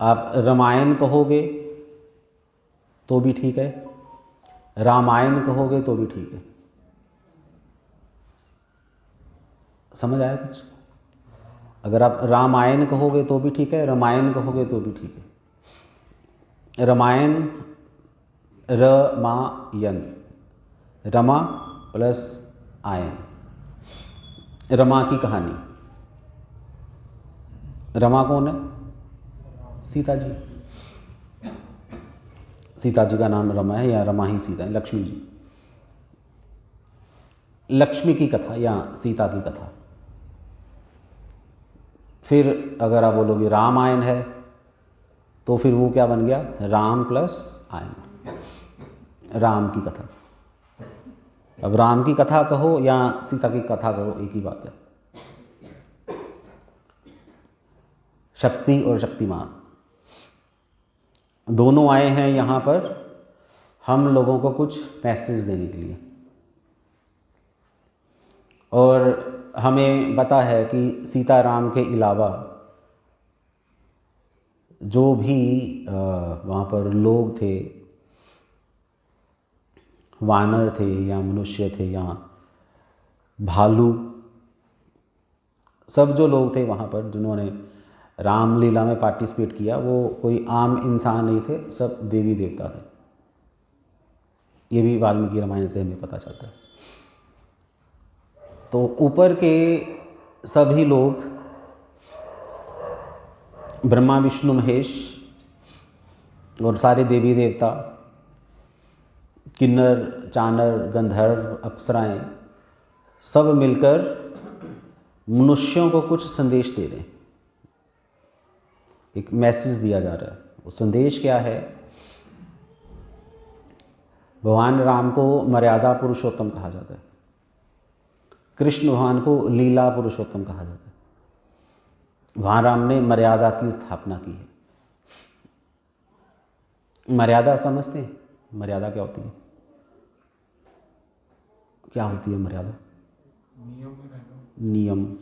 आप रामायण कहोगे तो भी ठीक है, रामायण कहोगे तो भी ठीक है। समझ आया कुछ? अगर आप रामायण कहोगे तो भी ठीक है, रामायण कहोगे तो भी ठीक है। रामायण, रमायन, रमा प्लस आयन, रमा की कहानी। रमा कौन है? सीता जी। सीता जी का नाम रमा है, या रमा ही सीता है, लक्ष्मी जी। लक्ष्मी की कथा या सीता की कथा। फिर अगर आप बोलोगे रामायण है तो फिर वो क्या बन गया? राम प्लस आयन, राम की कथा। अब राम की कथा कहो या सीता की कथा कहो, एक ही बात है। शक्ति और शक्तिमान दोनों आए हैं यहाँ पर हम लोगों को कुछ मैसेज देने के लिए। और हमें पता है कि सीताराम के अलावा जो भी वहाँ पर लोग थे, वानर थे या मनुष्य थे या भालू, सब जो लोग थे वहाँ पर जिन्होंने रामलीला में पार्टिसिपेट किया, वो कोई आम इंसान नहीं थे, सब देवी देवता थे। ये भी वाल्मीकि रामायण से हमें पता चलता है। तो ऊपर के सभी लोग, ब्रह्मा विष्णु महेश और सारे देवी देवता, किन्नर चानर गंधर्व अप्सराएं, सब मिलकर मनुष्यों को कुछ संदेश दे रहे हैं। एक मैसेज दिया जा रहा है। वो संदेश क्या है? भगवान राम को मर्यादा पुरुषोत्तम कहा जाता है, कृष्ण भगवान को लीला पुरुषोत्तम कहा जाता है। भगवान राम ने मर्यादा की स्थापना की है। मर्यादा समझते हैं? मर्यादा क्या होती है? क्या होती है मर्यादा? नियम,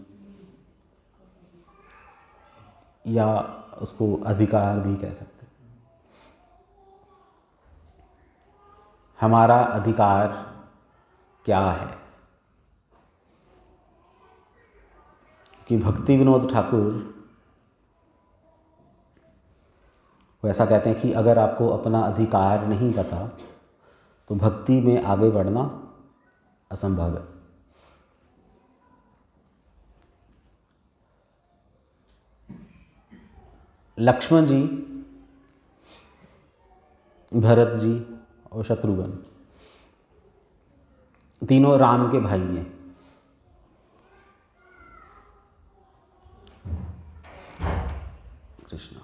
या उसको अधिकार भी कह सकते हैं। हमारा अधिकार क्या है? कि भक्ति विनोद ठाकुर वो ऐसा कहते हैं कि अगर आपको अपना अधिकार नहीं पता तो भक्ति में आगे बढ़ना असंभव है। लक्ष्मण जी, भरत जी और शत्रुघ्न तीनों राम के भाई हैं। कृष्ण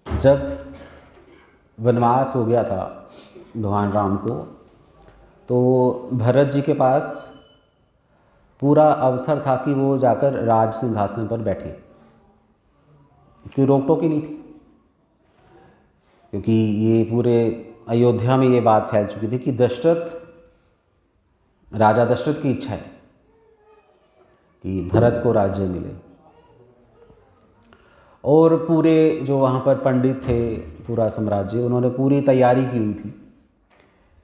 जब वनवास हो गया था भगवान राम को, तो भरत जी के पास पूरा अवसर था कि वो जाकर राज सिंहासन पर बैठे। कोई रोक टोक ही नहीं थी, क्योंकि ये पूरे अयोध्या में ये बात फैल चुकी थी कि राजा दशरथ की इच्छा है कि भरत को राज्य मिले। और पूरे जो वहाँ पर पंडित थे, पूरा साम्राज्य, उन्होंने पूरी तैयारी की हुई थी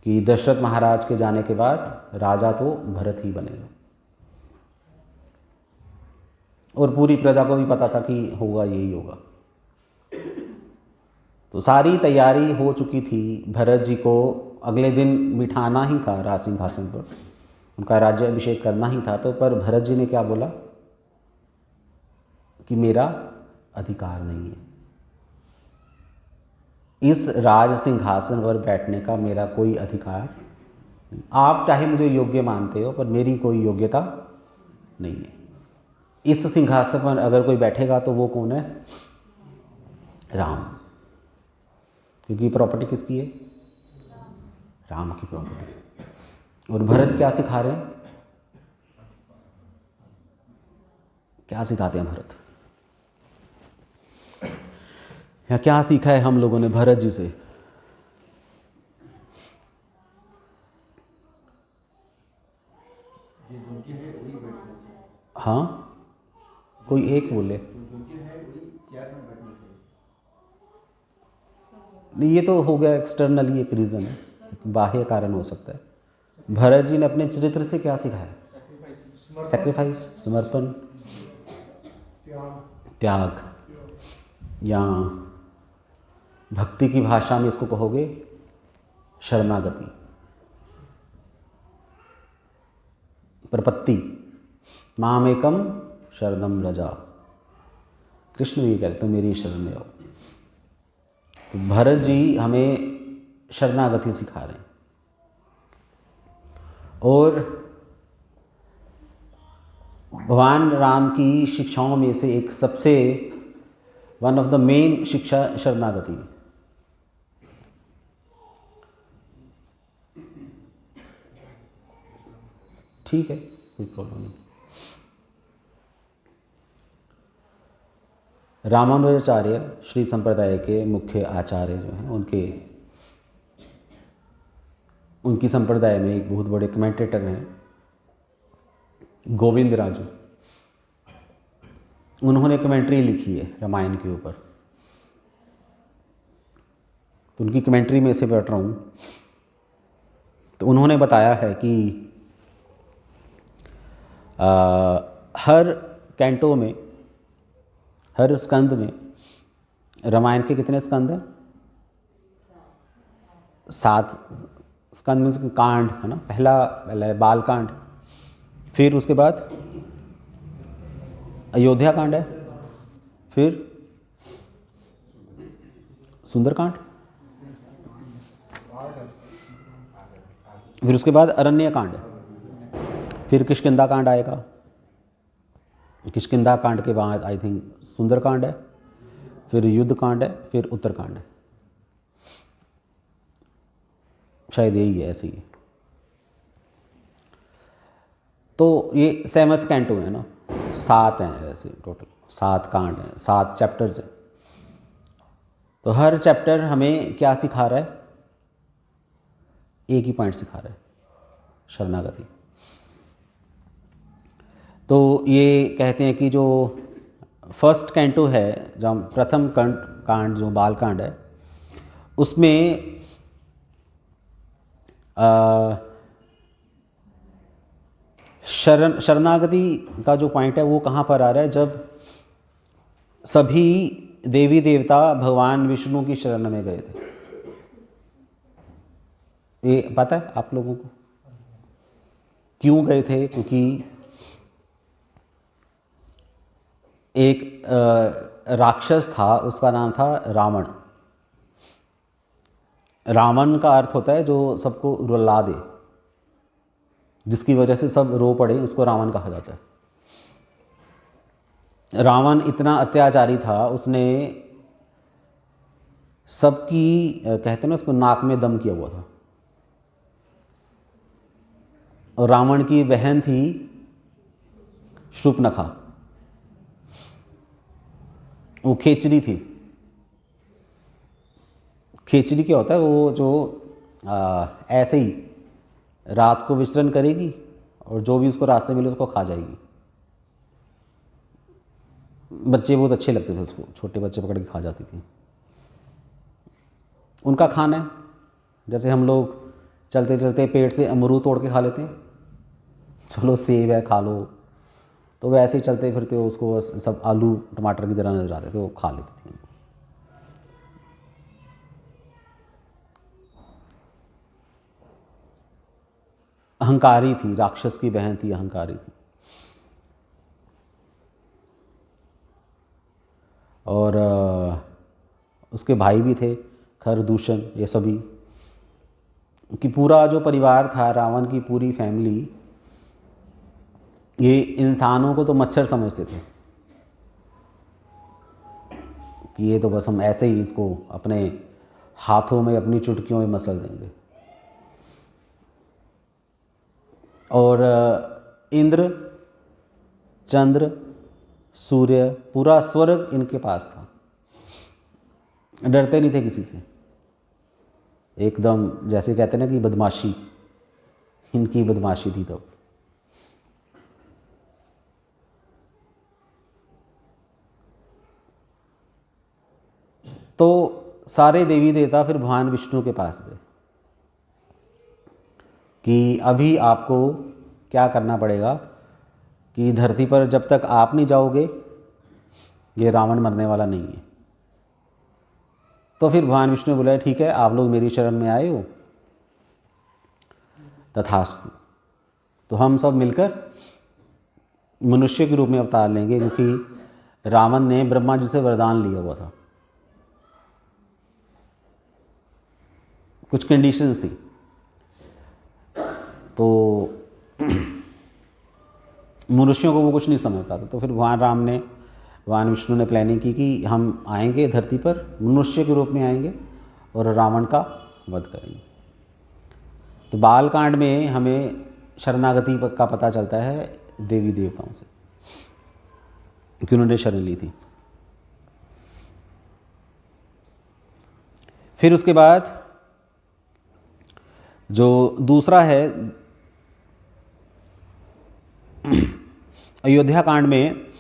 कि दशरथ महाराज के जाने के बाद राजा तो भरत ही बनेगा। और पूरी प्रजा को भी पता था कि होगा यही होगा। तो सारी तैयारी हो चुकी थी। भरत जी को अगले दिन बिठाना ही था राज सिंहासन पर, उनका राज्य अभिषेक करना ही था। तो पर भरत जी ने क्या बोला कि मेरा अधिकार नहीं है, इस राज सिंहासन पर बैठने का मेरा कोई अधिकार नहीं। आप चाहे मुझे योग्य मानते हो, पर मेरी कोई योग्यता नहीं है। इस सिंहासन पर अगर कोई बैठेगा तो वो कौन है? राम। क्योंकि प्रॉपर्टी किसकी है? राम की प्रॉपर्टी। और भरत क्या सिखा रहे हैं? क्या सिखाते हैं भरत? या क्या सीखा है हम लोगों ने भरत जी से? हाँ, कोई एक बोले। नहीं, ये तो हो गया एक्सटर्नली एक रीज़न है, एक बाह्य कारण हो सकता है। भरत जी ने अपने चरित्र से क्या सिखाया? सेक्रीफाइस, समर्पण, त्याग, या भक्ति की भाषा में इसको कहोगे शरणागति, प्रपत्ति, मामेकम शरणम रजा। कृष्ण भी कहते तो मेरी शरण में आओ। तो भरत जी हमें शरणागति सिखा रहे हैं। और भगवान राम की शिक्षाओं में से एक सबसे वन ऑफ द मेन शिक्षा शरणागति। ठीक है, कोई प्रॉब्लम नहीं। रामानुजाचार्य श्री संप्रदाय के मुख्य आचार्य जो हैं, उनकी संप्रदाय में एक बहुत बड़े कमेंटेटर हैं गोविंद राजू। उन्होंने कमेंट्री लिखी है रामायण के ऊपर। तो उनकी कमेंट्री में से पढ़ रहा हूँ। तो उन्होंने बताया है कि हर कैंटो में, हर स्कंद में, रामायण के कितने स्कंद हैं? 7 स्कंद में कांड है ना। पहला है बाल कांड, फिर उसके बाद अयोध्या कांड है, फिर सुंदरकांड, फिर उसके बाद अरण्य कांड है, फिर किष्किंधा कांड आएगा। किष्किंधा कांड के बाद आई थिंक सुंदरकांड है, फिर युद्ध कांड है, फिर उत्तरकांड है, शायद यही है, ऐसे ही। तो ये 7th कैंटो है ना, 7 हैं ऐसे टोटल, 7 कांड हैं, 7 चैप्टर्स हैं। तो हर चैप्टर हमें क्या सिखा रहा है? एक ही पॉइंट सिखा रहा है, शरणागति। तो ये कहते हैं कि जो फर्स्ट कैंटो है, जो प्रथम कांड जो बाल कांड है, उसमें शरणागति का जो पॉइंट है वो कहाँ पर आ रहा है? जब सभी देवी देवता भगवान विष्णु की शरण में गए थे। ये पता है आप लोगों को क्यों गए थे? क्योंकि एक राक्षस था, उसका नाम था रावण। रावण का अर्थ होता है जो सबको रुला दे, जिसकी वजह से सब रो पड़े, उसको रावण कहा जाता है। रावण इतना अत्याचारी था, उसने सबकी कहते हैं ना, उसको नाक में दम किया हुआ था। और रावण की बहन थी शूर्पणखा, वो खेचरी थी। खेचरी क्या होता है? वो जो ऐसे ही रात को विचरण करेगी और जो भी उसको रास्ते मिले उसको खा जाएगी। बच्चे बहुत अच्छे लगते थे उसको, छोटे बच्चे पकड़ के खा जाती थी। उनका खाना है जैसे हम लोग चलते चलते पेड़ से अमरूद तोड़ के खा लेते हैं, चलो सेब है खा लो, तो वैसे ही चलते फिरते उसको बस सब आलू टमाटर की तरह नजर आते थे, वो खा लेती थी। अहंकारी थी, राक्षस की बहन थी, अहंकारी थी। और उसके भाई भी थे, खरदूषण, ये सभी कि पूरा जो परिवार था, रावण की पूरी फैमिली, ये इंसानों को तो मच्छर समझते थे कि ये तो बस हम ऐसे ही इसको अपने हाथों में अपनी चुटकियों में मसल देंगे। और इंद्र, चंद्र, सूर्य, पूरा स्वर्ग इनके पास था, डरते नहीं थे किसी से। एकदम जैसे कहते हैं ना कि बदमाशी, इनकी बदमाशी थी तब। तो सारे देवी देवता फिर भगवान विष्णु के पास गए कि अभी आपको क्या करना पड़ेगा कि धरती पर जब तक आप नहीं जाओगे ये रावण मरने वाला नहीं है। तो फिर भगवान विष्णु बोले ठीक है, आप लोग मेरी शरण में आए हो, तथास्तु। तो हम सब मिलकर मनुष्य के रूप में अवतार लेंगे, क्योंकि रावण ने ब्रह्मा जी से वरदान लिया हुआ था, कुछ कंडीशंस थी। तो मनुष्यों को वो कुछ नहीं समझता था। तो फिर भगवान विष्णु ने प्लानिंग की कि हम आएंगे धरती पर, मनुष्य के रूप में आएंगे और रावण का वध करेंगे। तो बालकांड में हमें शरणागति का पता चलता है देवी देवताओं से कि उन्होंने शरण ली थी। फिर उसके बाद जो दूसरा है अयोध्या कांड में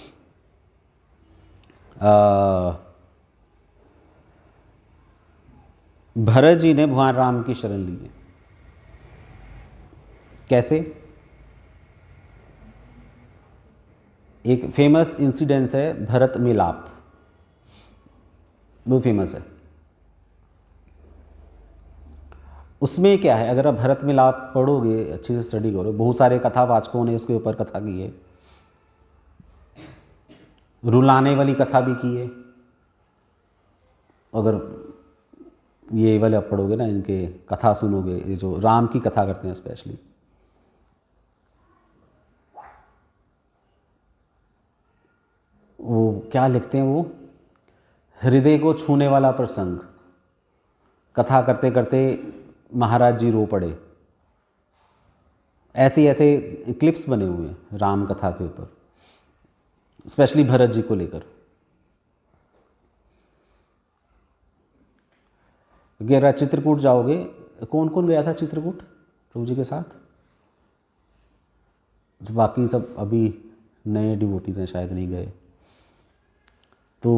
भरत जी ने भगवान राम की शरण ली है। कैसे? एक फेमस इंसिडेंस है भरत मिलाप, बहुत फेमस है। उसमें क्या है, अगर आप भरत मिलाप पढ़ोगे, अच्छे से स्टडी करो, बहुत सारे कथावाचकों ने उसके ऊपर कथा की है, रुलाने वाली कथा भी की है। अगर ये वाले आप पढ़ोगे ना, इनके कथा सुनोगे, ये जो राम की कथा करते हैं स्पेशली, वो क्या लिखते हैं, वो हृदय को छूने वाला प्रसंग। कथा करते करते महाराज जी रो पड़े। ऐसे ऐसे क्लिप्स बने हुए हैं राम कथा के ऊपर, स्पेशली भरत जी को लेकर। अगर चित्रकूट जाओगे, कौन कौन गया था चित्रकूट प्रभु जी के साथ? बाकी सब अभी नए डिवोटीज हैं, शायद नहीं गए। तो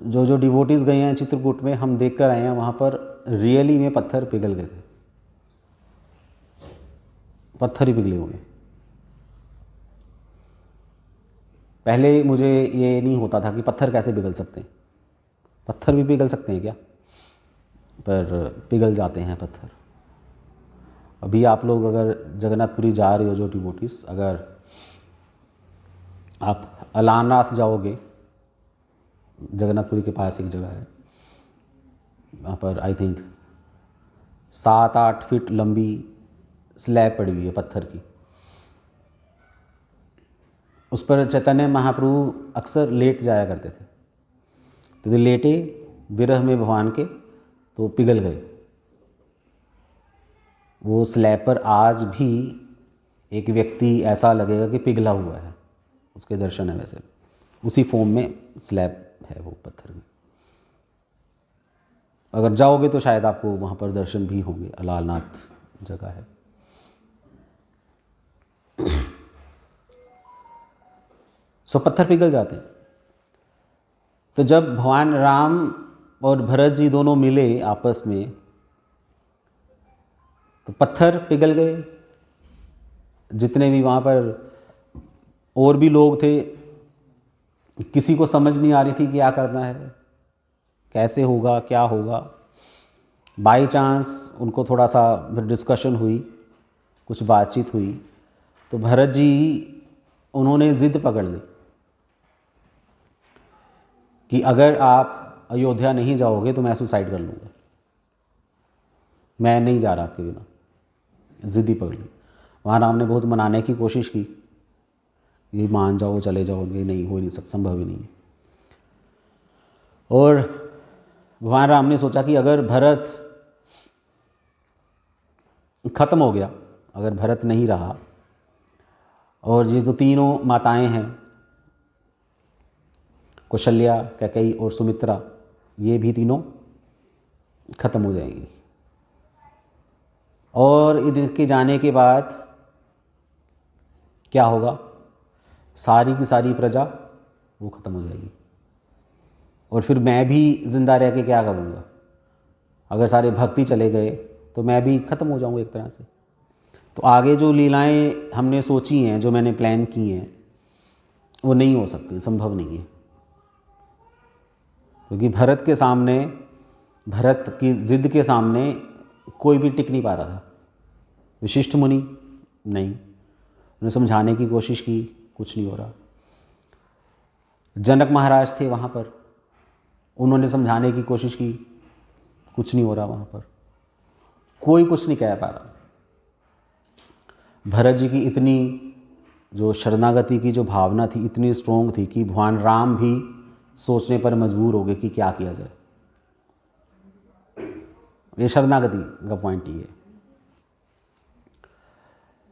जो जो डिवोटीज़ गए हैं चित्रकूट में, हम देख कर आए हैं, वहाँ पर रियली में पत्थर पिघल गए थे, पत्थर ही पिघले हुए। पहले मुझे ये नहीं होता था कि पत्थर कैसे पिघल सकते हैं, पत्थर भी पिघल सकते हैं क्या? पर पिघल जाते हैं पत्थर। अभी आप लोग अगर जगन्नाथपुरी जा रहे हो, जो डिवोटीज़, अगर आप अलारनाथ जाओगे, जगन्नाथपुरी के पास एक जगह है, वहाँ पर आई थिंक 7-8 फीट लंबी स्लैब पड़ी हुई है पत्थर की। उस पर चैतन्य महाप्रभु अक्सर लेट जाया करते थे। तो लेटे विरह में भगवान के, तो पिघल गए। वो स्लैब पर आज भी एक व्यक्ति ऐसा लगेगा कि पिघला हुआ है, उसके दर्शन है वैसे, उसी फॉर्म में स्लैब है वो पत्थर में। अगर जाओगे तो शायद आपको वहाँ पर दर्शन भी होंगे, अलारनाथ जगह है। सो पत्थर पिघल जाते हैं। तो जब भगवान राम और भरत जी दोनों मिले आपस में, तो पत्थर पिघल गए। जितने भी वहाँ पर और भी लोग थे, किसी को समझ नहीं आ रही थी क्या करना है, कैसे होगा, क्या होगा। बाई चांस उनको थोड़ा सा फिर डिस्कशन हुई, कुछ बातचीत हुई, तो भरत जी उन्होंने ज़िद पकड़ ली कि अगर आप अयोध्या नहीं जाओगे तो मैं सुसाइड कर लूँगा, मैं नहीं जा रहा आपके बिना। ज़िद ही पकड़ ली। वहाँ राम ने बहुत मनाने की कोशिश की, ये मान जाओ, चले जाओ, ये नहीं, हो ही नहीं सकता, संभव ही नहीं है। और भगवान राम ने सोचा कि अगर भरत ख़त्म हो गया, अगर भरत नहीं रहा, और ये जो तीनों माताएं हैं, कौशल्या, कैकेयी और सुमित्रा, ये भी तीनों ख़त्म हो जाएंगी। और इनके जाने के बाद क्या होगा? सारी की सारी प्रजा वो ख़त्म हो जाएगी। और फिर मैं भी ज़िंदा रह के क्या करूँगा? अगर सारे भक्ति चले गए तो मैं भी ख़त्म हो जाऊँगा एक तरह से। तो आगे जो लीलाएं हमने सोची हैं, जो मैंने प्लान की हैं, वो नहीं हो सकती, संभव नहीं है। क्योंकि भरत के सामने, भरत की ज़िद के सामने कोई भी टिक नहीं पा रहा था। वशिष्ठ मुनि नहीं, उन्हें समझाने की कोशिश की, कुछ नहीं हो रहा। जनक महाराज थे वहाँ पर, उन्होंने समझाने की कोशिश की, कुछ नहीं हो रहा वहाँ पर, कोई कुछ नहीं कह पा रहा। भरत जी की इतनी जो शरणागति की जो भावना थी इतनी स्ट्रोंग थी कि भगवान राम भी सोचने पर मजबूर हो गए कि क्या किया जाए। ये शरणागति का पॉइंट ही है।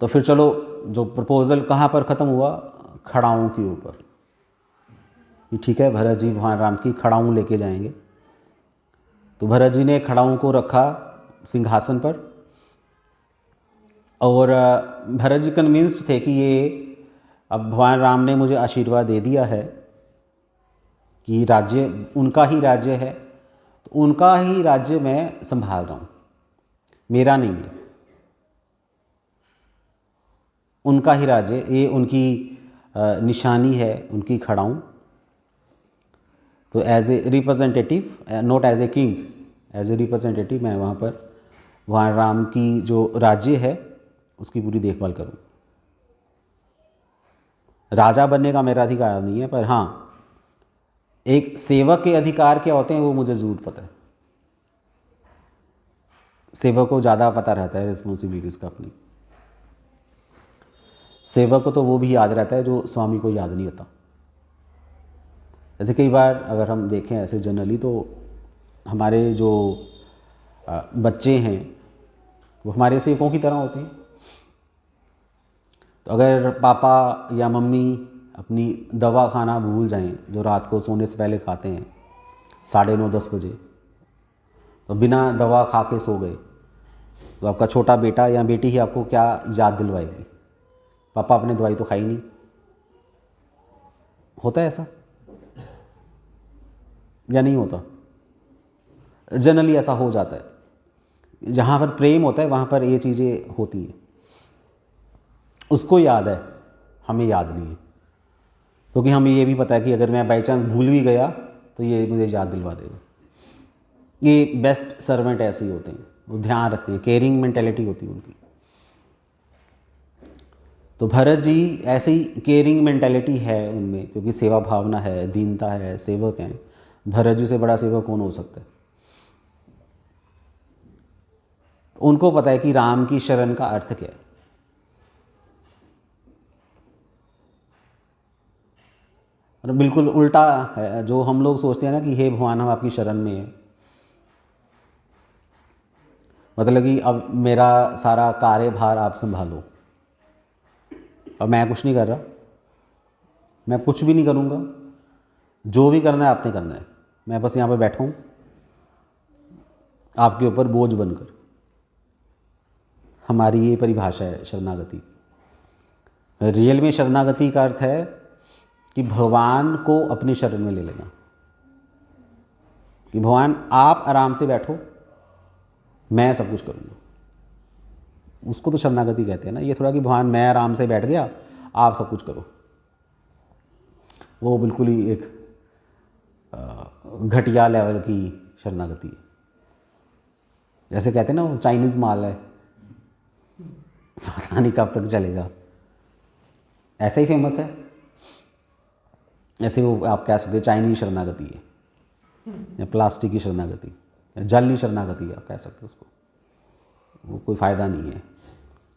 तो फिर चलो, जो प्रपोज़ल कहाँ पर ख़त्म हुआ? खड़ाऊँ के ऊपर। कि ठीक है, भरत जी भगवान राम की खड़ाऊँ लेके जाएंगे। तो भरत जी ने खड़ाऊँ को रखा सिंहासन पर, और भरत जी कन्विंस्ड थे कि ये अब भगवान राम ने मुझे आशीर्वाद दे दिया है कि राज्य उनका ही राज्य है, तो उनका ही राज्य मैं संभाल रहा हूँ, मेरा नहीं है, उनका ही राज्य, ये उनकी निशानी है, उनकी खड़ाऊँ। तो as a representative, not as a king, as a representative मैं वहाँ पर भगवान राम की जो राज्य है उसकी पूरी देखभाल करूँ। राजा बनने का मेरा अधिकार नहीं है, पर हाँ, एक सेवक के अधिकार क्या होते हैं वो मुझे ज़रूर पता है। सेवक को ज़्यादा पता रहता है रिस्पॉन्सिबिलिटीज़ का अपनी। सेवक को तो वो भी याद रहता है जो स्वामी को याद नहीं होता। जैसे कई बार अगर हम देखें ऐसे जनरली, तो हमारे जो बच्चे हैं वो हमारे सेवकों की तरह होते हैं। तो अगर पापा या मम्मी अपनी दवा खाना भूल जाएं, जो रात को सोने से पहले खाते हैं 9:30-10 बजे, तो बिना दवा खा के सो गए, तो आपका छोटा बेटा या बेटी ही आपको क्या याद दिलवाएगी? पापा आपने दवाई तो खाई नहीं। होता है ऐसा या नहीं होता? जनरली ऐसा हो जाता है। जहाँ पर प्रेम होता है वहाँ पर ये चीज़ें होती हैं। उसको याद है, हमें याद नहीं है, क्योंकि हमें ये भी पता है कि अगर मैं बाई चांस भूल भी गया तो ये मुझे याद दिलवा देगा। ये बेस्ट सर्वेंट ऐसे ही होते हैं, वो ध्यान रखते हैं, केयरिंग मेंटेलिटी होती है उनकी। तो भरत जी ऐसी केयरिंग मेंटेलिटी है उनमें, क्योंकि सेवा भावना है, दीनता है, सेवक हैं। भरत जी से बड़ा सेवक कौन हो सकता है? तो उनको पता है कि राम की शरण का अर्थ क्या है। और बिल्कुल उल्टा है जो हम लोग सोचते हैं ना कि हे भगवान हम आपकी शरण में हैं, मतलब कि अब मेरा सारा कार्यभार आप संभालो, अब मैं कुछ नहीं कर रहा, मैं कुछ भी नहीं करूँगा, जो भी करना है आपने करना है, मैं बस यहाँ पर बैठा हूँ आपके ऊपर बोझ बनकर। हमारी ये परिभाषा है शरणागति। रियल में शरणागति का अर्थ है कि भगवान को अपनी शरण में ले लेना, कि भगवान आप आराम से बैठो, मैं सब कुछ करूँगा। उसको तो शरणागति कहते हैं ना। ये थोड़ा कि भगवान मैं आराम से बैठ गया, आप सब कुछ करो, वो बिल्कुल ही एक घटिया लेवल की शरणागति है। जैसे कहते हैं ना वो चाइनीज़ माल है, पता नहीं कब तक चलेगा, ऐसा ही फेमस है। ऐसे वो आप कह सकते हैं चाइनीज़ शरणागति है, या प्लास्टिक की शरणागति, या जली शरणागति आप कह सकते हो उसको। वो कोई फ़ायदा नहीं है।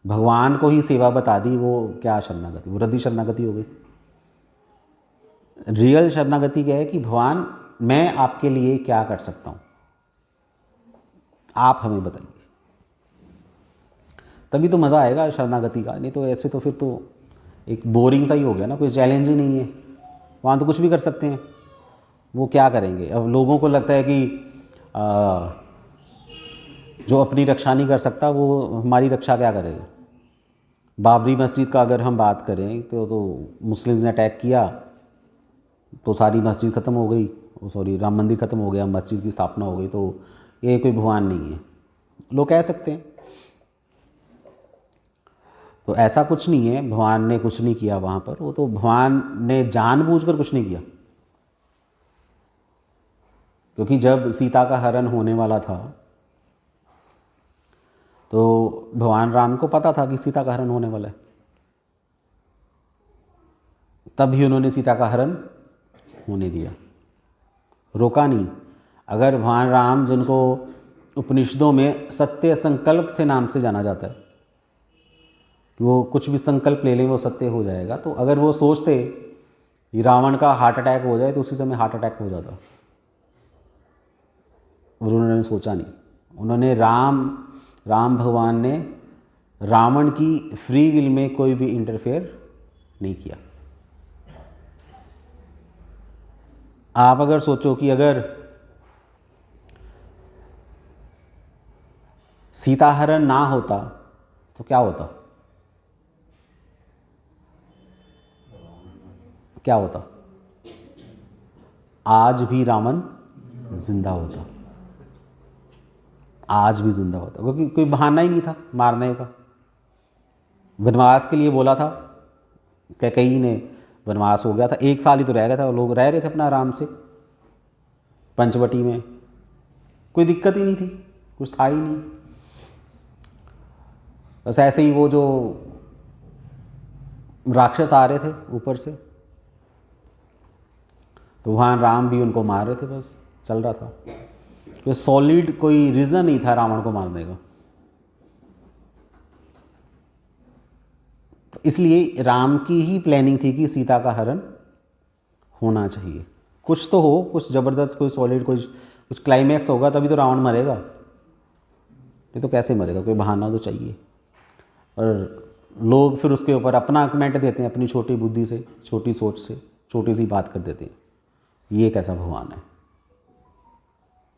भगवान को ही सेवा बता दी, वो क्या शरणागति? वो रद्दी शरणागति हो गई। रियल शरणागति क्या है कि भगवान मैं आपके लिए क्या कर सकता हूँ, आप हमें बताइए, तभी तो मज़ा आएगा शरणागति का। नहीं तो ऐसे तो फिर तो एक बोरिंग सा ही हो गया ना, कोई चैलेंज ही नहीं है। वहाँ तो कुछ भी कर सकते हैं, वो क्या करेंगे? अब लोगों को लगता है कि जो अपनी रक्षा नहीं कर सकता वो हमारी रक्षा क्या करेगा। बाबरी मस्जिद का अगर हम बात करें तो मुस्लिम्स ने अटैक किया तो सारी मस्जिद ख़त्म हो गई, सॉरी राम मंदिर ख़त्म हो गया, मस्जिद की स्थापना हो गई, तो ये कोई भगवान नहीं है, लोग कह सकते हैं। तो ऐसा कुछ नहीं है, भगवान ने कुछ नहीं किया वहाँ पर, वो तो भगवान ने जानबूझकर कुछ नहीं किया। क्योंकि जब सीता का हरण होने वाला था तो भगवान राम को पता था कि सीता का हरण होने वाला है, तब भी उन्होंने सीता का हरण होने दिया, रोका नहीं। अगर भगवान राम, जिनको उपनिषदों में सत्य संकल्प से नाम से जाना जाता है कि वो कुछ भी संकल्प ले लें वो सत्य हो जाएगा, तो अगर वो सोचते कि रावण का हार्ट अटैक हो जाए तो उसी समय हार्ट अटैक हो जाता, और उन्होंने सोचा नहीं। उन्होंने राम भगवान ने रावण की फ्री विल में कोई भी इंटरफेयर नहीं किया। आप अगर सोचो कि अगर सीता हरण ना होता तो क्या होता, क्या होता? आज भी रावण जिंदा होता, आज भी जिंदा होता, क्योंकि कोई बहाना ही नहीं था मारने का। वनवास के लिए बोला था, कैकेयी ने, वनवास हो गया था, 1 साल ही तो रह गया था, लोग रह रहे थे अपना आराम से पंचवटी में, कोई दिक्कत ही नहीं थी, कुछ था ही नहीं। बस ऐसे ही वो जो राक्षस आ रहे थे ऊपर से, तो वहाँ राम भी उनको मार रहे थे, बस चल रहा था। कोई सॉलिड कोई रीज़न नहीं था रावण को मारने का। तो इसलिए राम की ही प्लानिंग थी कि सीता का हरण होना चाहिए, कुछ तो हो, कुछ ज़बरदस्त, कोई सॉलिड, कुछ क्लाइमैक्स होगा तभी तो रावण मरेगा, ये तो कैसे मरेगा, कोई बहाना तो चाहिए। और लोग फिर उसके ऊपर अपना कमेंट देते हैं, अपनी छोटी बुद्धि से, छोटी सोच से छोटी सी बात कर देते हैं, ये कैसा भगवान है।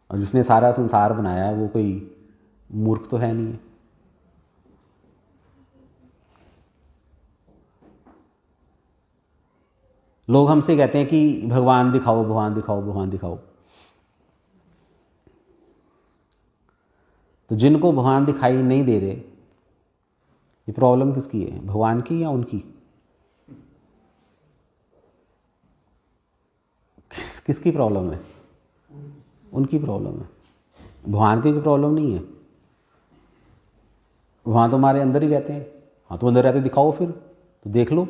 और जिसने सारा संसार बनाया है वो कोई मूर्ख तो है नहीं है। लोग हमसे कहते हैं कि भगवान दिखाओ, भगवान दिखाओ, भगवान दिखाओ। तो जिनको भगवान दिखाई नहीं दे रहे, ये प्रॉब्लम किसकी है, भगवान की या उनकी? किसकी प्रॉब्लम है? उनकी प्रॉब्लम है, भगवान की प्रॉब्लम नहीं है। वहाँ तो हमारे अंदर ही रहते हैं। हाँ तो अंदर रहते दिखाओ, फिर तो देख लो,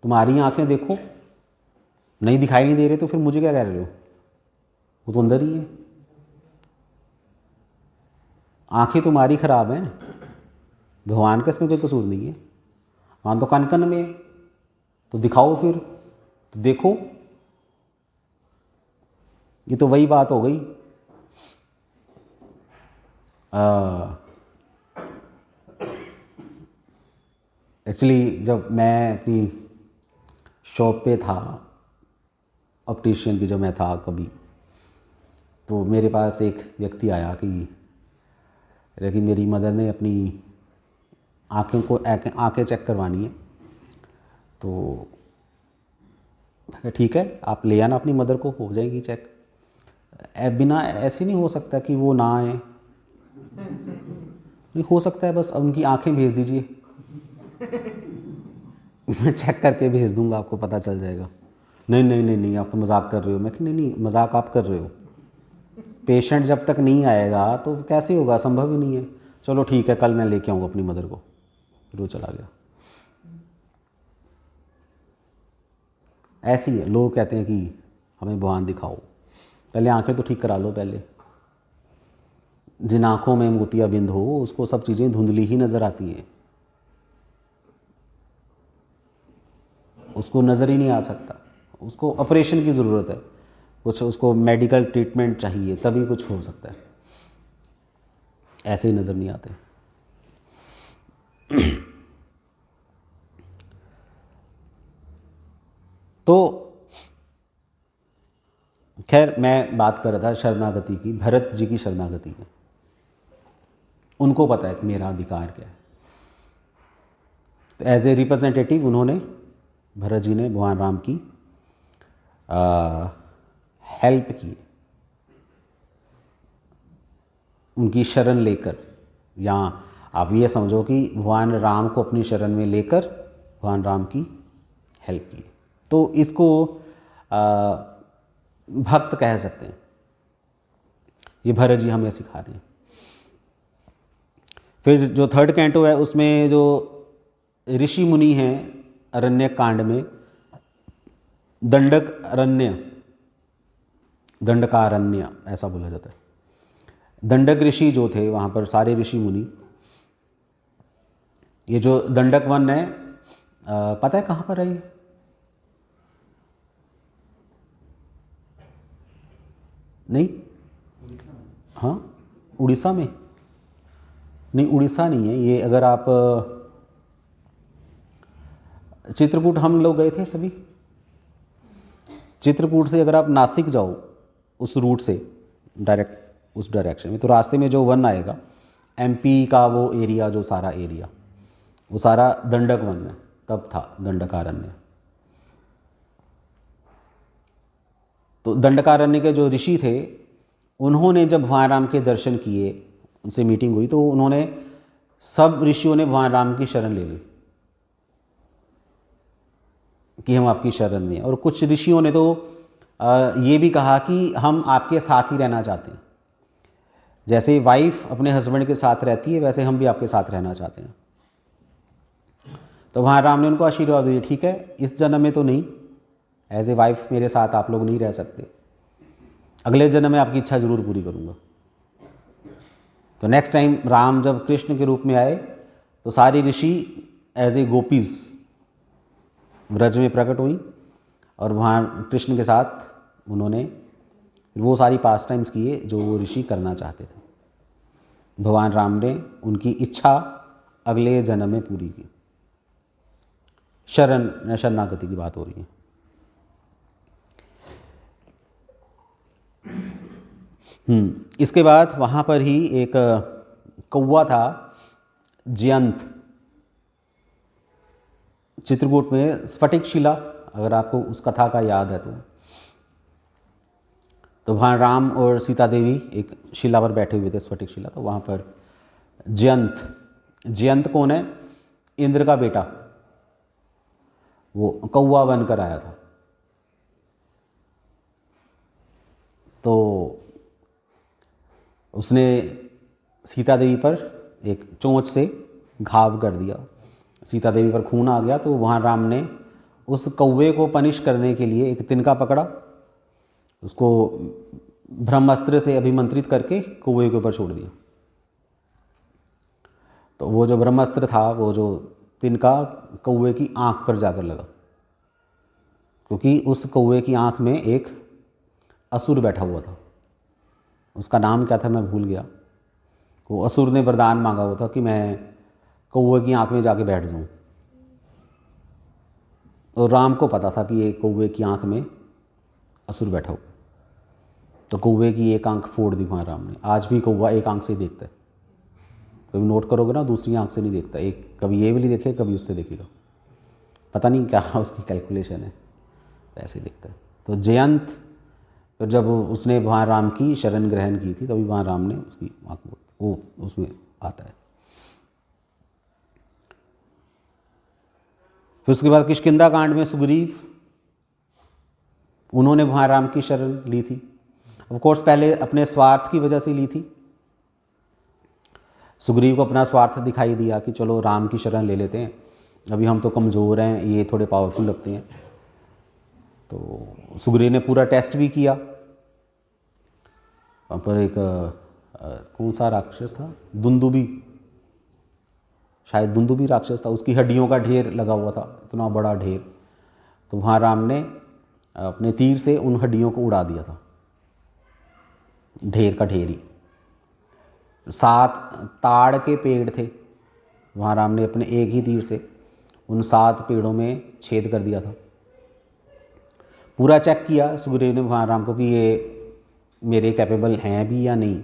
तुम्हारी आंखें देखो, नहीं दिखाई नहीं दे रहे तो फिर मुझे क्या कह रहे हो, वो तो अंदर ही है। आंखें तुम्हारी खराब हैं, भगवान का इसमें कोई कसूर नहीं है। हाँ तो कन कन में, तो दिखाओ फिर, तो देखो। ये तो वही बात हो गई। एक्चुअली जब मैं अपनी शॉप पे था, ऑप्टिशियन की, जब मैं था कभी, तो मेरे पास एक व्यक्ति आया कि मेरी मदर ने अपनी आंखें चेक करवानी है। तो ठीक है, आप ले आना अपनी मदर को, हो जाएगी चेक। बिना ऐसे नहीं हो सकता कि वो ना आए, नहीं हो सकता है, बस उनकी आंखें भेज दीजिए, मैं चेक करके भेज दूंगा, आपको पता चल जाएगा। नहीं नहीं नहीं नहीं, आप तो मजाक कर रहे हो। मैं कि नहीं नहीं, मजाक आप कर रहे हो, पेशेंट जब तक नहीं आएगा तो कैसे होगा, संभव ही नहीं है। चलो ठीक है, कल मैं लेके आऊँगा अपनी मदर को। फिर वो चला गया। ऐसी है, लोग कहते हैं कि हमें भगवान दिखाओ, पहले आंखें तो ठीक करा लो। पहले जिन आँखों में मोतियाबिंद हो उसको सब चीज़ें धुंधली ही नज़र आती हैं, उसको नज़र ही नहीं आ सकता, उसको ऑपरेशन की ज़रूरत है, कुछ उसको मेडिकल ट्रीटमेंट चाहिए, तभी कुछ हो सकता है, ऐसे ही नज़र नहीं आते। तो खैर, मैं बात कर रहा था शरणागति की, भरत जी की शरणागति है। उनको पता है कि मेरा अधिकार क्या है, तो एज ए रिप्रेजेंटेटिव उन्होंने, भरत जी ने भगवान राम की हेल्प किए, उनकी शरण लेकर, या आप ये समझो कि भगवान राम को अपनी शरण में लेकर भगवान राम की हेल्प की। तो इसको भक्त कह सकते हैं। ये भरत जी हमें सिखा रहे हैं। फिर जो थर्ड कैंटो है उसमें जो ऋषि मुनि हैं अरण्य कांड में, दंडक अरण्य, दंडकारण्य ऐसा बोला जाता है। दंडक ऋषि जो थे वहाँ पर सारे ऋषि मुनि, ये जो दंडक वन है पता है कहाँ पर है ये? नहीं, हाँ उड़ीसा में नहीं, उड़ीसा नहीं है ये। अगर आप चित्रकूट, हम लोग गए थे सभी, चित्रकूट से अगर आप नासिक जाओ उस रूट से डायरेक्ट उस डायरेक्शन में, तो रास्ते में जो वन आएगा एमपी का वो एरिया, जो सारा एरिया वो सारा दंडक वन है, तब था दंडकारण्य। तो दंडकारण्य के जो ऋषि थे उन्होंने जब भगवान राम के दर्शन किए, उनसे मीटिंग हुई, तो उन्होंने, सब ऋषियों ने भगवान राम की शरण ले ली कि हम आपकी शरण में हैं। और कुछ ऋषियों ने तो ये भी कहा कि हम आपके साथ ही रहना चाहते हैं, जैसे वाइफ अपने हस्बैंड के साथ रहती है वैसे हम भी आपके साथ रहना चाहते हैं। तो भगवान राम ने उनको आशीर्वाद दिया, ठीक है इस जन्म में तो नहीं, एज ए वाइफ मेरे साथ आप लोग नहीं रह सकते, अगले जन्म में आपकी इच्छा ज़रूर पूरी करूँगा। तो नेक्स्ट टाइम राम जब कृष्ण के रूप में आए तो सारी ऋषि एज ए गोपीज ब्रज में प्रकट हुई, और वहाँ कृष्ण के साथ उन्होंने वो सारी पास टाइम्स किए जो वो ऋषि करना चाहते थे। भगवान राम ने उनकी इच्छा अगले जन्म में पूरी की। शरणागति की बात हो रही है। इसके बाद वहाँ पर ही एक कौवा था जयंत, चित्रकूट में स्फटिक शिला, अगर आपको उस कथा का याद है तो भगवान राम और सीता देवी एक शिला पर बैठे हुए थे, स्फटिक शिला। तो वहाँ पर जयंत कौन है? इंद्र का बेटा, वो कौवा बनकर आया था। तो उसने सीता देवी पर एक चोंच से घाव कर दिया, सीता देवी पर खून आ गया। तो वहाँ राम ने उस कौवे को पनिश करने के लिए एक तिनका पकड़ा, उसको ब्रह्मास्त्र से अभिमंत्रित करके कौवे के ऊपर छोड़ दिया। तो वो जो ब्रह्मास्त्र था, वो जो तिनका कौवे की आँख पर जाकर लगा, क्योंकि उस कौवे की आँख में एक असुर बैठा हुआ था। उसका नाम क्या था मैं भूल गया। वो असुर ने वरदान मांगा हुआ था कि मैं कौवे की आँख में जाके बैठ जाऊँ। और राम को पता था कि ये कौवे की आँख में असुर बैठा हुआ। तो कौवे की एक आँख फोड़ दी वहाँ राम ने। आज भी कौवा एक आँख से ही देखता है, कभी नोट करोगे ना, दूसरी आँख से नहीं देखता। एक कभी ये वाली देखे, कभी उससे देखेगा, पता नहीं क्या उसकी कैलकुलेशन है, ऐसे ही देखता है। तो जयंत, फिर जब उसने भगवान राम की शरण ग्रहण की थी, तभी भगवान राम ने उसकी आँख, वो उसमें आता है। फिर उसके बाद किष्किंधा कांड में सुग्रीव, उन्होंने भगवान राम की शरण ली थी। ऑफ कोर्स पहले अपने स्वार्थ की वजह से ली थी। सुग्रीव को अपना स्वार्थ दिखाई दिया कि चलो राम की शरण ले लेते हैं, अभी हम तो कमज़ोर हैं, ये थोड़े पावरफुल लगते हैं। तो सुग्रीव ने पूरा टेस्ट भी किया। वहाँ पर एक कौन सा राक्षस था, दुंदुबी, शायद दुंदुबी राक्षस था, उसकी हड्डियों का ढेर लगा हुआ था, इतना बड़ा ढेर। तो वहाँ राम ने अपने तीर से उन हड्डियों को उड़ा दिया था, ढेर का ढेर ही। 7 ताड़ के पेड़ थे, वहाँ राम ने अपने एक ही तीर से उन 7 पेड़ों में छेद कर दिया था। पूरा चेक किया सुग्रीव ने भगवान राम को कि ये मेरे कैपेबल हैं भी या नहीं।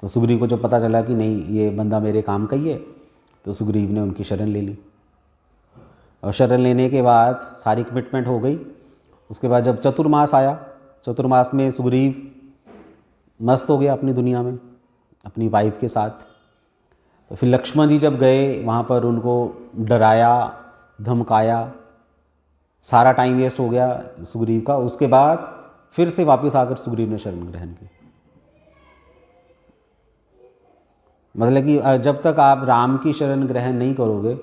तो सुग्रीव को जब पता चला कि नहीं ये बंदा मेरे काम का ही है, तो सुग्रीव ने उनकी शरण ले ली। और शरण लेने के बाद सारी कमिटमेंट हो गई, उसके बाद जब चतुर्मास आया, चतुर्मास में सुग्रीव मस्त हो गया अपनी दुनिया में अपनी वाइफ के साथ। तो फिर लक्ष्मण जी जब गए वहाँ पर उनको डराया धमकाया, सारा टाइम वेस्ट हो गया सुग्रीव का। उसके बाद फिर से वापस आकर सुग्रीव ने शरण ग्रहण की। मतलब कि जब तक आप राम की शरण ग्रहण नहीं करोगे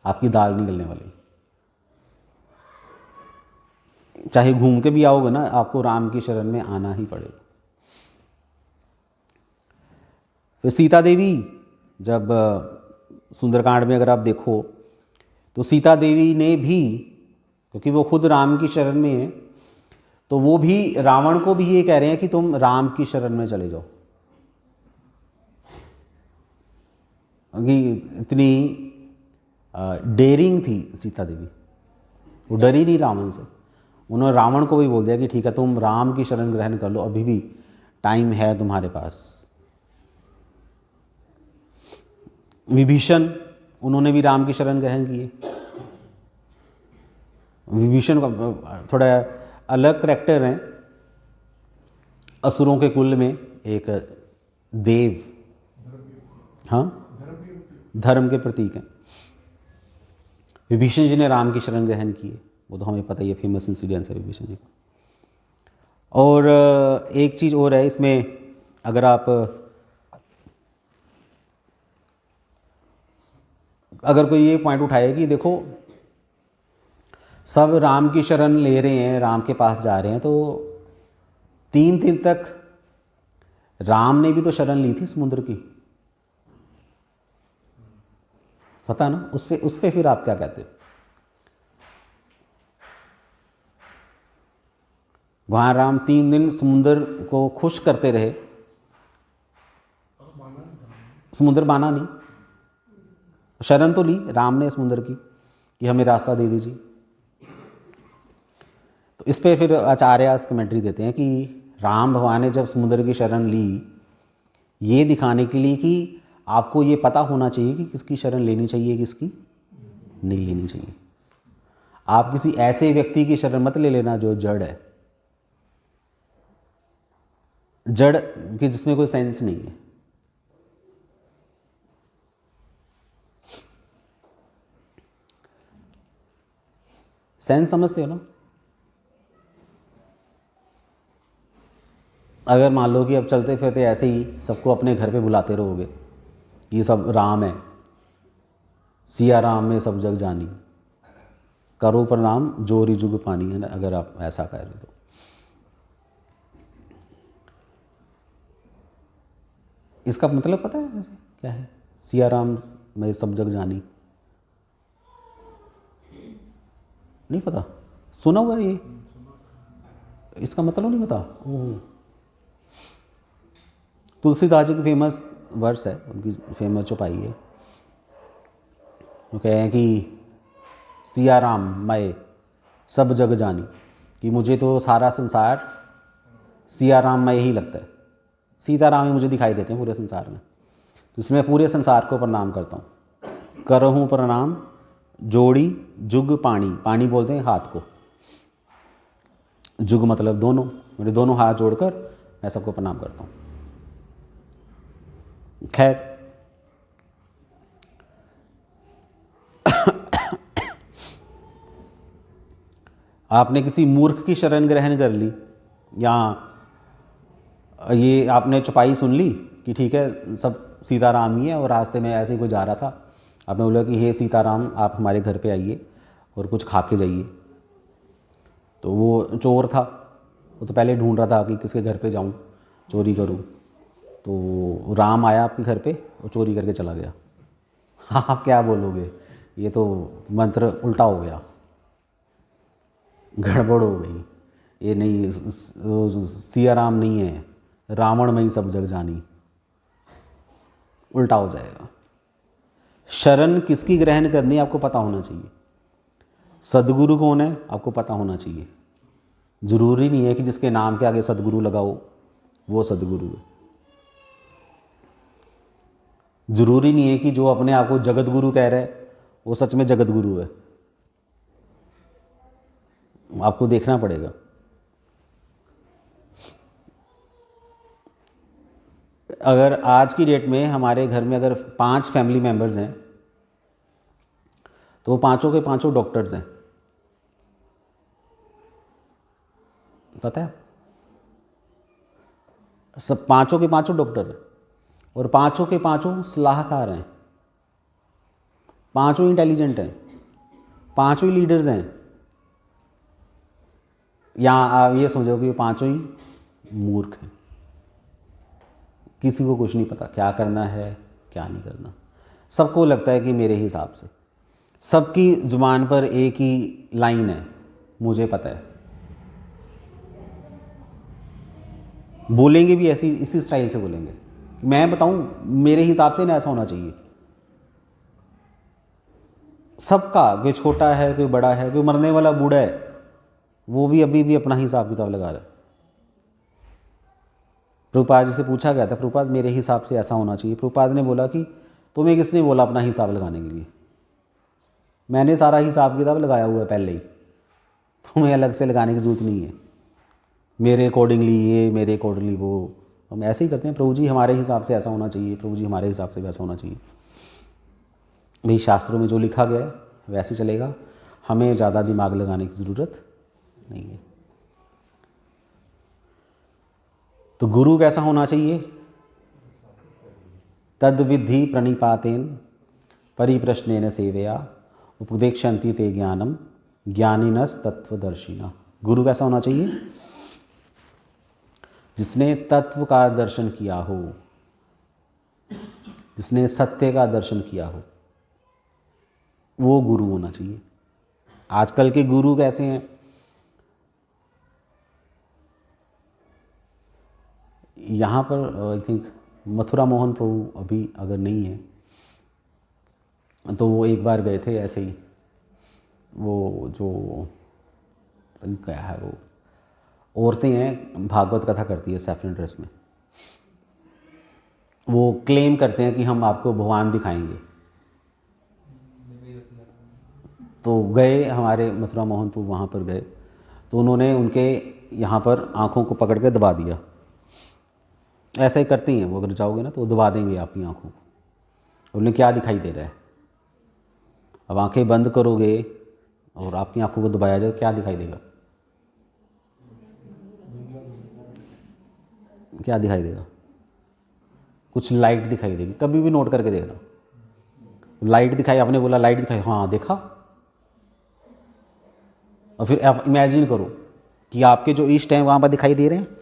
आपकी दाल नहीं गलने वाली। चाहे घूम के भी आओगे ना, आपको राम की शरण में आना ही पड़ेगा। फिर सीता देवी, जब सुंदरकांड में अगर आप देखो तो सीता देवी ने भी, क्योंकि वो खुद राम की शरण में है, तो वो भी रावण को भी ये कह रहे हैं कि तुम राम की शरण में चले जाओ। कि इतनी डेयरिंग थी सीता देवी, वो डरी नहीं रावण से। उन्होंने रावण को भी बोल दिया कि ठीक है तुम राम की शरण ग्रहण कर लो, अभी भी टाइम है तुम्हारे पास। विभीषण, उन्होंने भी राम की शरण ग्रहण की है। विभीषण का थोड़ा अलग करैक्टर है, असुरों के कुल में एक देव, हाँ धर्म के प्रतीक हैं। विभीषण जी ने राम की शरण ग्रहण की है, वो तो हमें पता ही है, फेमस इंसिडेंस है विभीषण जी का। और एक चीज़ और है इसमें, अगर कोई ये पॉइंट उठाए कि देखो सब राम की शरण ले रहे हैं, राम के पास जा रहे हैं, तो 3 दिन तक राम ने भी तो शरण ली थी समुद्र की, पता ना। उस पे फिर आप क्या कहते हो? वहाँ राम 3 दिन समुद्र को खुश करते रहे, समुद्र माना नहीं। शरण तो ली राम ने समुद्र की कि हमें रास्ता दे दीजिए। तो इस पे फिर आचार्य कमेंट्री देते हैं कि राम भगवान ने जब समुद्र की शरण ली, ये दिखाने के लिए कि आपको ये पता होना चाहिए कि किसकी शरण लेनी चाहिए, किसकी नहीं लेनी चाहिए। आप किसी ऐसे व्यक्ति की शरण मत ले लेना जो जड़ है, जड़ कि जिसमें कोई सेंस नहीं है। सेंस समझते हो ना? अगर मान लो कि अब चलते फिरते ऐसे ही सबको अपने घर पे बुलाते रहोगे, ये सब राम है, सिया राम में सब जग जानी, करो प्रणाम जोरी जुग पानी, है ना, अगर आप ऐसा कह रहे तो। इसका मतलब पता है वैसे क्या है? सिया राम में सब जग जानी, नहीं पता? सुना हुआ है ये, इसका मतलब नहीं पता। तुलसीदास जी की फेमस वर्स है, उनकी फेमस चौपाई है। वो कह रहे हैं कि सिया राम मैं सब जग जानी, कि मुझे तो सारा संसार सिया राम में ही लगता है, सीताराम ही मुझे दिखाई देते हैं पूरे संसार में। तो इसमें पूरे संसार को प्रणाम करता हूँ। करहूँ प्रणाम जोड़ी जुग पानी, पानी बोलते हैं हाथ को, जुग मतलब दोनों, मेरे दोनों हाथ जोड़कर मैं सबको प्रणाम करता हूँ। खैर, आपने किसी मूर्ख की शरण ग्रहण कर ली, या ये आपने चौपाई सुन ली कि ठीक है सब सीताराम ही है, और रास्ते में ऐसे ही कोई जा रहा था, आपने बोला कि हे सीताराम आप हमारे घर पे आइए और कुछ खा के जाइए। तो वो चोर था, वो तो पहले ढूंढ रहा था कि किसके घर पे जाऊं चोरी करूं, तो राम आया आपके घर पे और चोरी करके चला गया। हाँ, आप क्या बोलोगे? ये तो मंत्र उल्टा हो गया, गड़बड़ हो गई। ये नहीं, सिया राम नहीं है, रावण में ही सब जग जानी, उल्टा हो जाएगा। शरण किसकी ग्रहण करनी है आपको पता होना चाहिए। सदगुरु कौन है आपको पता होना चाहिए। जरूरी नहीं है कि जिसके नाम के आगे सदगुरु लगाओ वो सदगुरु है। जरूरी नहीं है कि जो अपने आप को जगत गुरु कह रहा है वो सच में जगत गुरु है। आपको देखना पड़ेगा। अगर आज की डेट में हमारे घर में अगर 5 फैमिली मेम्बर्स हैं तो वो पाँचों के पाँचों डॉक्टर्स हैं, पता है? सब पाँचों के पाँचों डॉक्टर हैं और पाँचों के पाँचों सलाहकार हैं, पाँचों इंटेलिजेंट हैं, पाँचों ही लीडर्स हैं। या आप ये समझो कि पाँचों ही मूर्ख हैं, किसी को कुछ नहीं पता क्या करना है क्या नहीं करना। सबको लगता है कि मेरे हिसाब से, सबकी जुबान पर एक ही लाइन है, मुझे पता है। बोलेंगे भी ऐसी इसी स्टाइल से बोलेंगे, मैं बताऊं मेरे हिसाब से ना ऐसा होना चाहिए। सबका, कोई छोटा है कोई बड़ा है, कोई मरने वाला बूढ़ा है वो भी अभी भी अपना हिसाब किताब लगा रहा है। प्रभुपाद जी से पूछा गया था, प्रभुपाद मेरे हिसाब से ऐसा होना चाहिए। प्रभुपाद ने बोला कि तुम्हें किसने बोला अपना हिसाब लगाने के लिए? मैंने सारा हिसाब किताब लगाया हुआ है पहले ही, तुम्हें अलग से लगाने की जरूरत नहीं है। मेरे अकॉर्डिंगली ये, मेरे अकॉर्डिंगली वो, हम ऐसे ही करते हैं। प्रभु जी हमारे हिसाब से ऐसा होना चाहिए, प्रभु जी हमारे हिसाब से वैसा होना चाहिए। भाई शास्त्रों में जो लिखा गया है वैसे चलेगा, हमें ज़्यादा दिमाग लगाने की ज़रूरत नहीं है। तो गुरु कैसा होना चाहिए? तद विधि प्रणिपातेन परिप्रश्नेन सेवया उपदेक्षन्ति ते ज्ञानम ज्ञानिनस तत्वदर्शिना। गुरु कैसा होना चाहिए? जिसने तत्व का दर्शन किया हो, जिसने सत्य का दर्शन किया हो, वो गुरु होना चाहिए। आजकल के गुरु कैसे हैं? यहाँ पर आई थिंक मथुरा मोहन प्रभु अभी अगर नहीं है तो वो एक बार गए थे ऐसे ही, वो जो पता नहीं क्या है, वो औरतें हैं भागवत कथा करती है सैफरन ड्रेस में, वो क्लेम करते हैं कि हम आपको भगवान दिखाएंगे। तो गए हमारे मथुरा मोहन प्रभु वहाँ पर गए तो उन्होंने उनके यहाँ पर आँखों को पकड़ के दबा दिया। ऐसा ही करती हैं वो, अगर जाओगे ना तो वो दबा देंगे आपकी आँखों को। उन्हें क्या दिखाई दे रहा है? अब आंखें बंद करोगे और आपकी आंखों को दबाया जाए क्या दिखाई देगा? क्या दिखाई देगा? कुछ लाइट दिखाई देगी। कभी भी नोट करके देखना, लाइट दिखाई, आपने बोला लाइट दिखाई, हाँ देखा। और फिर आप इमेजिन करो कि आपके जो इष्ट हैं वहाँ पर दिखाई दे रहे हैं।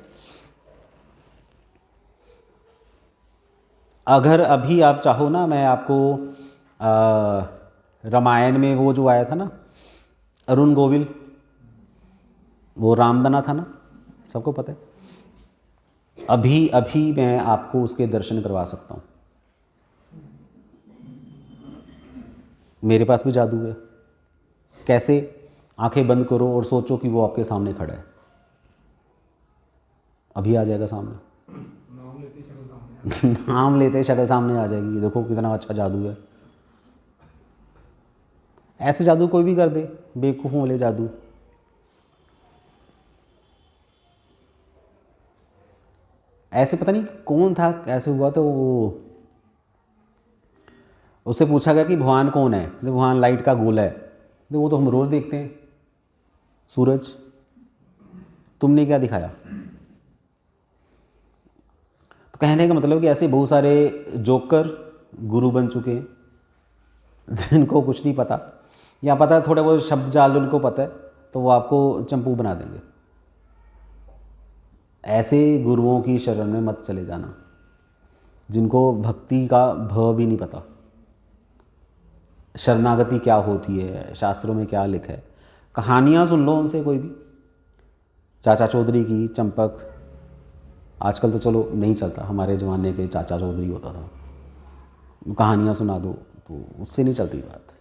अगर अभी आप चाहो ना, मैं आपको रामायण में वो जो आया था ना अरुण गोविल, वो राम बना था ना, सबको पता है। अभी अभी मैं आपको उसके दर्शन करवा सकता हूँ। मेरे पास भी जादू है। कैसे? आंखें बंद करो और सोचो कि वो आपके सामने खड़ा है, अभी आ जाएगा सामने। नाम लेते शक्ल सामने आ जाएगी। देखो कितना अच्छा जादू है। ऐसे जादू कोई भी कर दे, बेवकूफ़ों वाले जादू। ऐसे पता नहीं कौन था, कैसे हुआ तो वो, उससे पूछा गया कि भगवान कौन है? तो भगवान लाइट का गोला है। तो वो तो हम रोज़ देखते हैं, सूरज। तुमने क्या दिखाया? तो कहने का मतलब कि ऐसे बहुत सारे जोकर गुरु बन चुके हैं जिनको कुछ नहीं पता, या पता है थोड़े बहुत शब्द जाल उनको पता है, तो वो आपको चंपू बना देंगे। ऐसे गुरुओं की शरण में मत चले जाना जिनको भक्ति का भ भी नहीं पता, शरणागति क्या होती है, शास्त्रों में क्या लिखा है। कहानियाँ सुन लो उनसे, कोई भी, चाचा चौधरी की, चंपक। आजकल तो चलो नहीं चलता, हमारे ज़माने के चाचा चौधरी होता था। कहानियाँ सुना दो तो उससे नहीं चलती बात।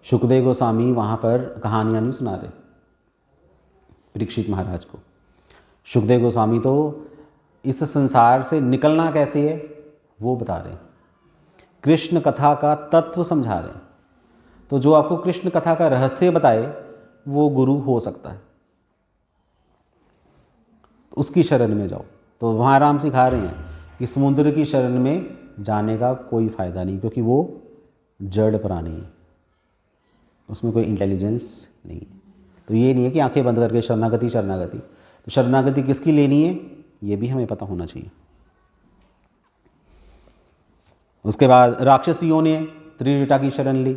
शुकदेव गोस्वामी वहाँ पर कहानियाँ नहीं सुना रहे परीक्षित महाराज को। शुकदेव गोस्वामी तो इस संसार से निकलना कैसे है वो बता रहे हैं, कृष्ण कथा का तत्व समझा रहे हैं। तो जो आपको कृष्ण कथा का रहस्य बताए वो गुरु हो सकता है, उसकी शरण में जाओ। तो वहाँ राम सिखा रहे हैं कि समुद्र की शरण में जाने का कोई फ़ायदा नहीं, क्योंकि वो जड़ प्राणी है, उसमें कोई इंटेलिजेंस नहीं है। तो ये नहीं है कि आंखें बंद करके शरणागति शरणागति, तो शरणागति किसकी लेनी है ये भी हमें पता होना चाहिए। उसके बाद राक्षसियों ने त्रिजटा की शरण ली।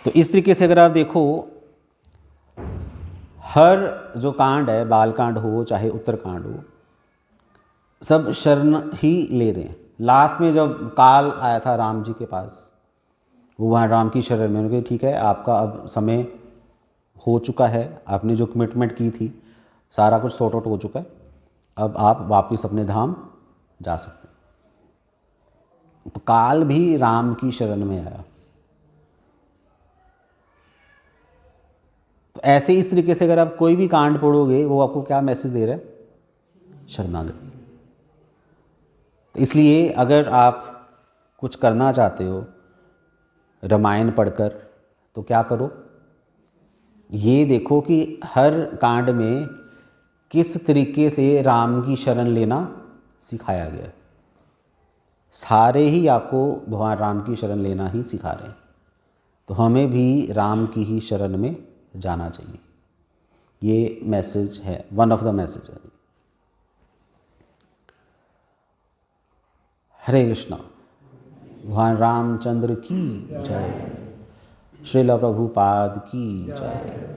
तो इस तरीके से अगर आप देखो, हर जो कांड है, बाल कांड हो चाहे उत्तरकांड हो, सब शरण ही ले रहे हैं। लास्ट में जब काल आया था राम जी के पास, वो वहाँ राम की शरण में, उन्होंने कहा ठीक है आपका अब समय हो चुका है, आपने जो कमिटमेंट की थी सारा कुछ सॉर्ट आउट हो चुका है, अब आप वापस अपने धाम जा सकते हैं। तो काल भी राम की शरण में आया। तो ऐसे इस तरीके से अगर आप कोई भी कांड पढ़ोगे, वो आपको क्या मैसेज दे रहा है? शरणागति। तो इसलिए अगर आप कुछ करना चाहते हो रामायण पढ़कर, तो क्या करो, ये देखो कि हर कांड में किस तरीके से राम की शरण लेना सिखाया गया है। सारे ही आपको भगवान राम की शरण लेना ही सिखा रहे हैं। तो हमें भी राम की ही शरण में जाना चाहिए। ये मैसेज है, वन ऑफ द मैसेज है। हरे कृष्णा। भगवान रामचंद्र की जय। श्रील प्रभुपाद की जय।